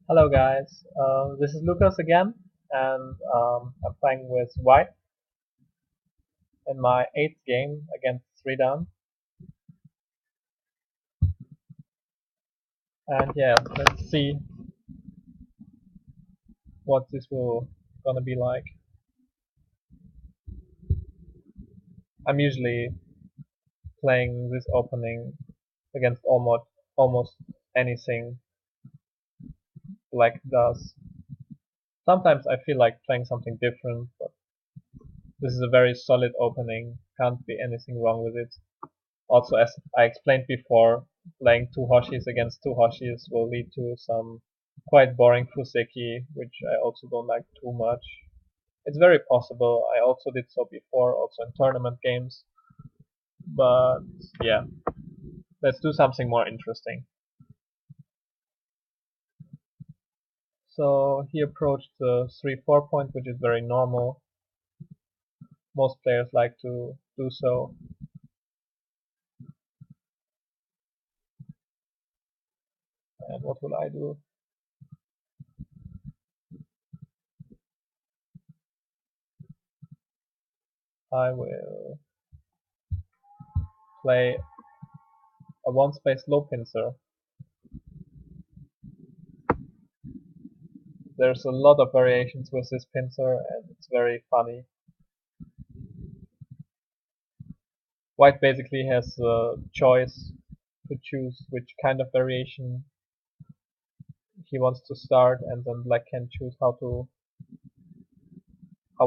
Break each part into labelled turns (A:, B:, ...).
A: Hello guys, this is Lucas again, and I'm playing with White in my 8th game against 3 down. And yeah, let's see what this will gonna be like. I'm usually playing this opening against almost anything Black does. Sometimes I feel like playing something different, but this is a very solid opening. Can't be anything wrong with it. Also, as I explained before, playing two Hoshis against two Hoshis will lead to some quite boring Fuseki, which I also don't like too much. It's very possible. I also did so before, also in tournament games. But yeah, let's do something more interesting. So he approached the 3-4 point, which is very normal. Most players like to do so. And what will I do? I will play a one space low pincer. There's a lot of variations with this pincer and it's very funny. White basically has a choice to choose which kind of variation he wants to start, and then black can choose how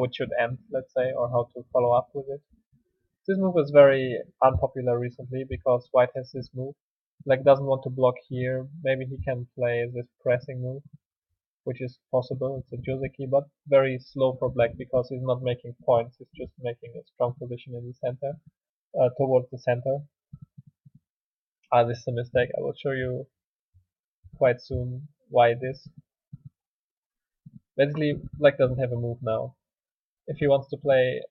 A: it should end, let's say, or how to follow up with it. This move is very unpopular recently because white has this move. Black doesn't want to block here. Maybe he can play this pressing move, which is possible. It's a Joseki, but very slow for black because he's not making points. He's just making a strong position in the center, towards the center. This is a mistake. I will show you quite soon why it is. Basically, black doesn't have a move now. If he wants to play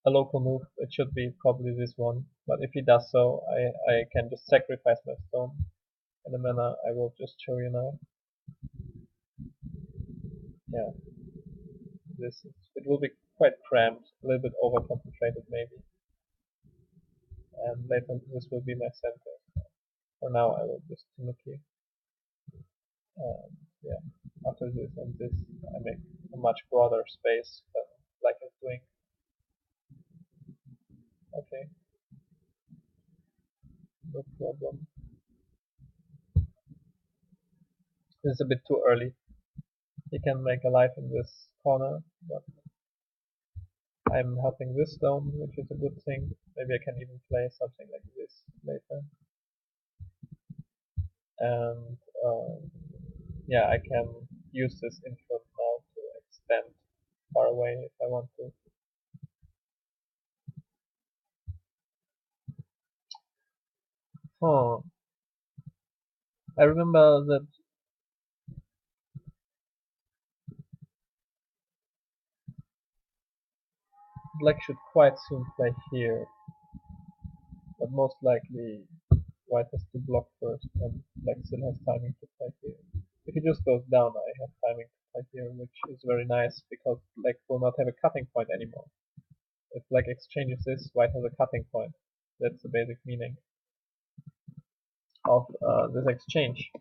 A: a local move, it should be probably this one. But if he does so, I can just sacrifice my stone in a manner I will just show you now. Yeah, it will be quite cramped, a little bit over concentrated maybe. And later this will be my center. For now I will just Tanuki. Yeah, after this and this I make a much broader space than like I'm doing. Okay, no problem. This is a bit too early. He can make a life in this corner, but I'm helping this stone, which is a good thing. Maybe I can even play something like this later. And yeah, I can use this influence now to extend far away if I want to. Oh, I remember that black should quite soon play here, but most likely white has to block first, and black still has timing to play here. If he just goes down, I have timing to play here, which is very nice because black will not have a cutting point anymore. If black exchanges this, white has a cutting point. That's the basic meaning of this exchange.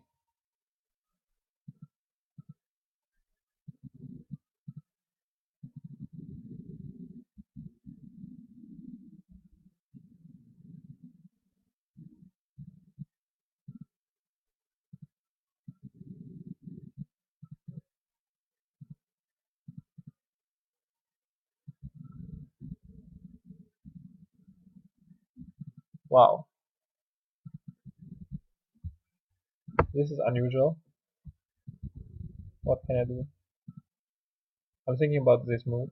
A: Wow, this is unusual. What can I do? I'm thinking about this move.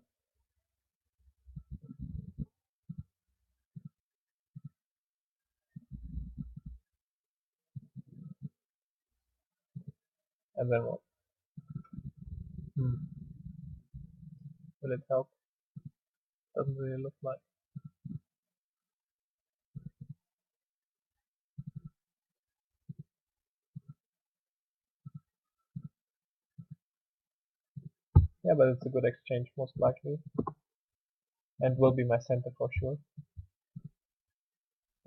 A: And then what? Hmm. Will it help? Doesn't really look like. Yeah, but it's a good exchange most likely, and will be my center for sure.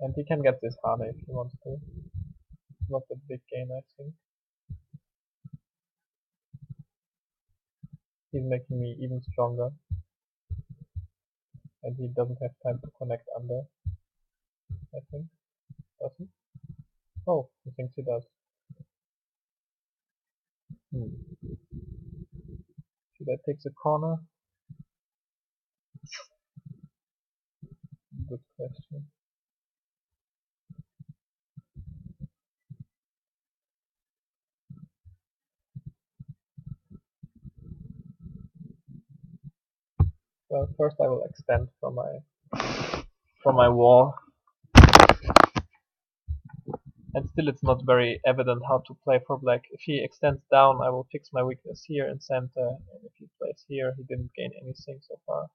A: And he can get this Hane if he wants to. Not a big gain, I think. He's making me even stronger, and he doesn't have time to connect under, I think. Does he? Oh, he thinks he does. Should I take the corner? Good question. Well, first I will extend from my wall. And still it's not very evident how to play for black. If he extends down, I will fix my weakness here in center, and if he plays here, he didn't gain anything so far.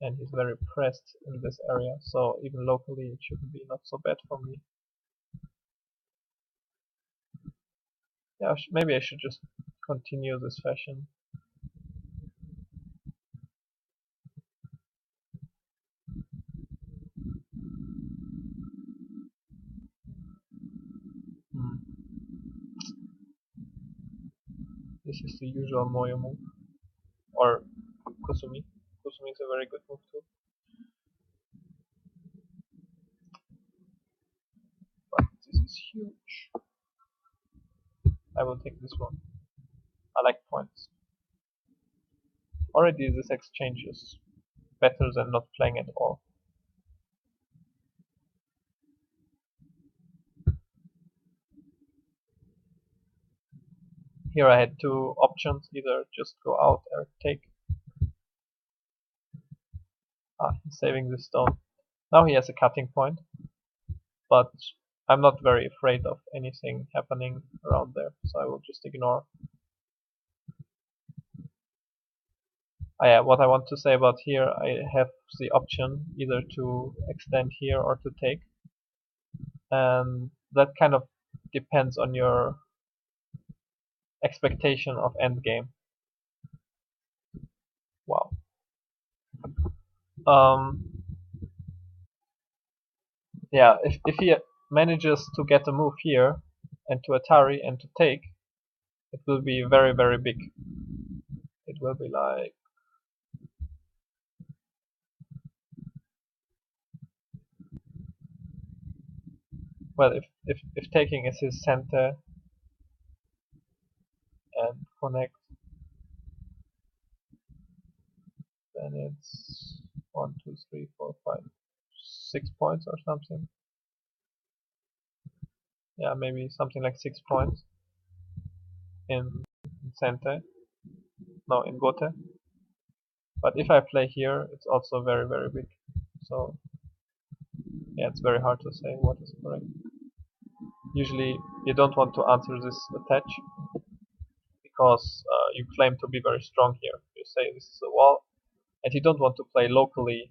A: And he's very pressed in this area, so even locally it shouldn't be not so bad for me. Yeah, maybe I should just continue this fashion. This is the usual Moyo move. Or Kusumi. Kusumi is a very good move too. But this is huge. I will take this one. I like points. Already this exchange is better than not playing at all. Here I had two options, either just go out or take. He's saving this stone. Now he has a cutting point, but I'm not very afraid of anything happening around there, so I will just ignore. Yeah, what I want to say about here, I have the option either to extend here or to take, and that kind of depends on your expectation of endgame. Wow. Yeah, if he manages to get a move here and to Atari and to take, it will be very, very big. It will be like, well, if taking is his center and connect, then it's 1, 2, 3, 4, 5, 6 points or something. Yeah, maybe something like 6 points in center. No, in Gote. But if I play here, it's also very, very big. So yeah, it's very hard to say what is correct. Usually you don't want to answer this attach because you claim to be very strong here. You say this is a wall, and you don't want to play locally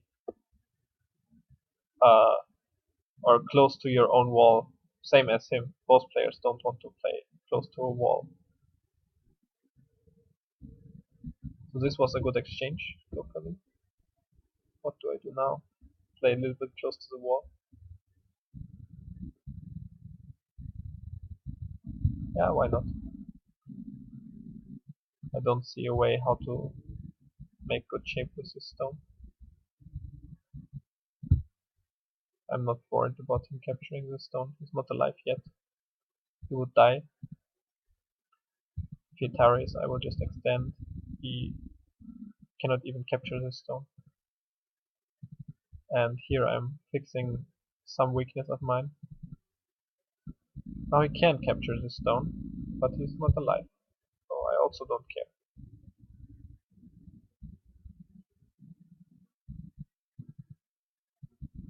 A: or close to your own wall, same as him. Both players don't want to play close to a wall. So this was a good exchange locally. What do I do now? Play a little bit close to the wall. Yeah, why not? I don't see a way how to make good shape with this stone. I'm not worried about him capturing the stone. He's not alive yet. He would die. If he tarries, I will just extend. He cannot even capture this stone. And here I'm fixing some weakness of mine. Now he can capture this stone, but he's not alive. So I also don't care.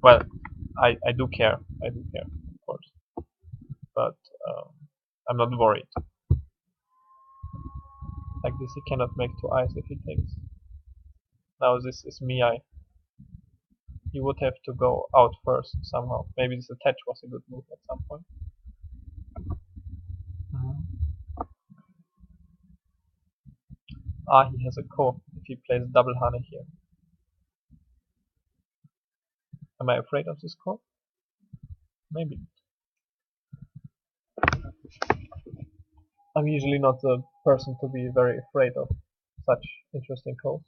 A: Well, I do care. I do care, of course. But I'm not worried. Like this, he cannot make two eyes if he takes. Now this is Miai. He would have to go out first somehow. Maybe this attach was a good move at some point. Ah, he has a ko if he plays double Hane here. Am I afraid of this ko? Maybe. I'm usually not the person to be very afraid of such interesting calls.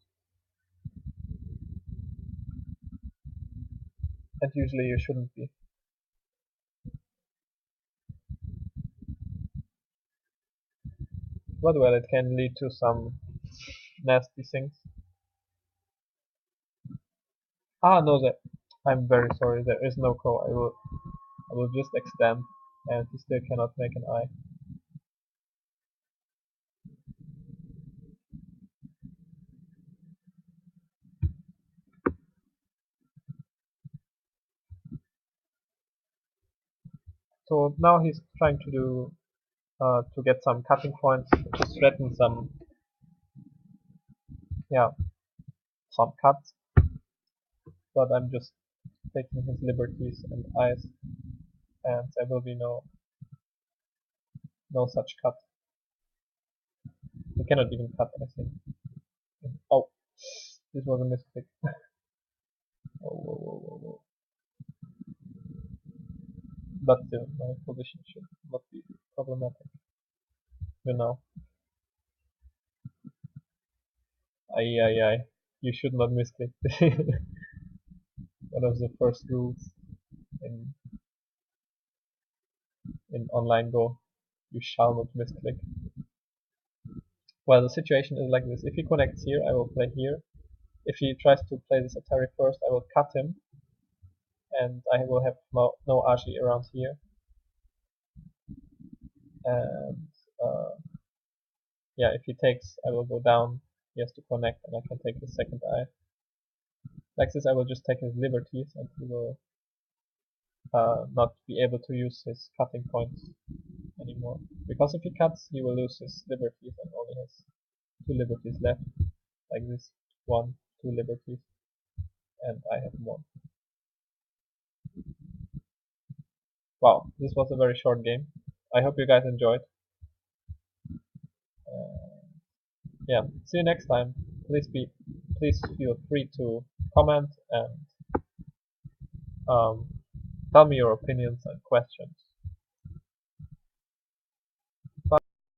A: And usually you shouldn't be. But well, it can lead to some nasty things. Ah, no, I'm very sorry, there is no call. I will just extend, and he still cannot make an eye. So now he's trying to do to get some cutting points, to threaten some, yeah, some cuts. But I'm just taking his liberties and eyes, and there will be no such cut. He cannot even cut, I think. Oh, this was a mistake. Whoa, whoa, whoa, whoa, whoa. But still, my position should not be problematic. You know. Aye, aye, aye. You should not misclick. One of the first rules in online Go. You shall not misclick. Well, the situation is like this. If he connects here, I will play here. If he tries to play this Atari first, I will cut him, and I will have no Aji around here. And yeah, if he takes, I will go down. He has to connect, and I can take the second eye. Like this, I will just take his liberties, and he will not be able to use his cutting points anymore. Because if he cuts, he will lose his liberties and only has 2 liberties left. Like this, 1, 2 liberties, and I have 1. Wow, this was a very short game. I hope you guys enjoyed. Yeah, see you next time. Please feel free to comment and tell me your opinions and questions.